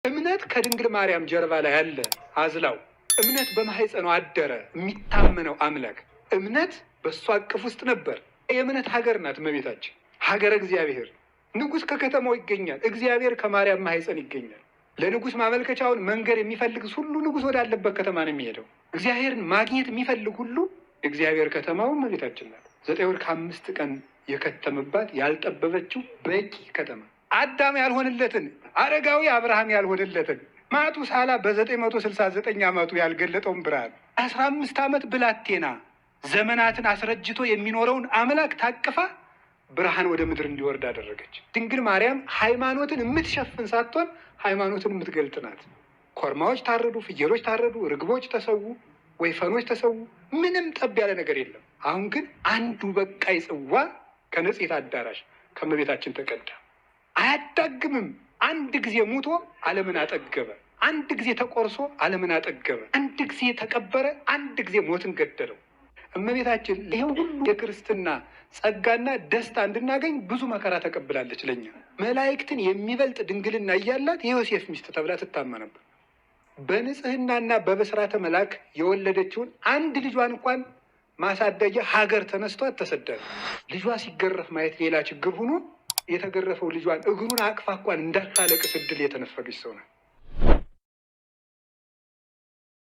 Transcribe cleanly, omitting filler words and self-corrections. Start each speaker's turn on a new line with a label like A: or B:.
A: እምነት ከድንግል ማርያም ጀርባ ላይ አለ አዝላው። እምነት በማህፀኗ አደረ። የሚታመነው አምላክ እምነት በእሷ አቅፍ ውስጥ ነበር። የእምነት ሀገር ናት እመቤታችን፣ ሀገረ እግዚአብሔር። ንጉሥ ከከተማው ይገኛል፣ እግዚአብሔር ከማርያም ማህፀን ይገኛል። ለንጉሥ ማመልከቻውን መንገር የሚፈልግ ሁሉ ንጉሥ ወዳለበት ከተማ ነው የሚሄደው። እግዚአብሔርን ማግኘት የሚፈልግ ሁሉ እግዚአብሔር ከተማው እመቤታችን ናት። 9 ወር ከ5 ቀን የከተመባት ያልጠበበችው በቂ ከተማ። አዳም ያልሆንለትን፣ አረጋዊ አብርሃም ያልሆንለትን፣ ማቱሳላ በ969 ዓመቱ ያልገለጠውን ብርሃን 15 ዓመት ብላቴና ዘመናትን አስረጅቶ የሚኖረውን አምላክ ታቅፋ ብርሃን ወደ ምድር እንዲወርድ አደረገች። ድንግል ማርያም ሃይማኖትን የምትሸፍን ሳትሆን ሃይማኖትን የምትገልጥ ናት። ኮርማዎች ታረዱ፣ ፍየሎች ታረዱ፣ ርግቦች ተሰዉ፣ ወይፈኖች ተሰዉ። ምንም ጠብ ያለ ነገር የለም። አሁን ግን አንዱ በቃይ ጽዋ ከንጽሕት አዳራሽ ከእመቤታችን ተቀዳ። አያዳግምም። አንድ ጊዜ ሙቶ ዓለምን አጠገበ። አንድ ጊዜ ተቆርሶ ዓለምን አጠገበ። አንድ ጊዜ ተቀበረ። አንድ ጊዜ ሞትን ገደለው። እመቤታችን ይህ ሁሉ የክርስትና ጸጋና ደስታ እንድናገኝ ብዙ መከራ ተቀብላለች። ለኛ መላእክትን የሚበልጥ ድንግልና እያላት የዮሴፍ ሚስት ተብላ ትታመን ነበር። በንጽህናና በብስራተ መልአክ የወለደችውን አንድ ልጇን እንኳን ማሳደጊያ ሀገር ተነስቷት ተሰደደ። ልጇ ሲገረፍ ማየት ሌላ ችግር ሆኖ የተገረፈው ልጇን እግሩን አቅፋ እንኳን እንዳታለቅስ ዕድል የተነፈገች ሰው ናት።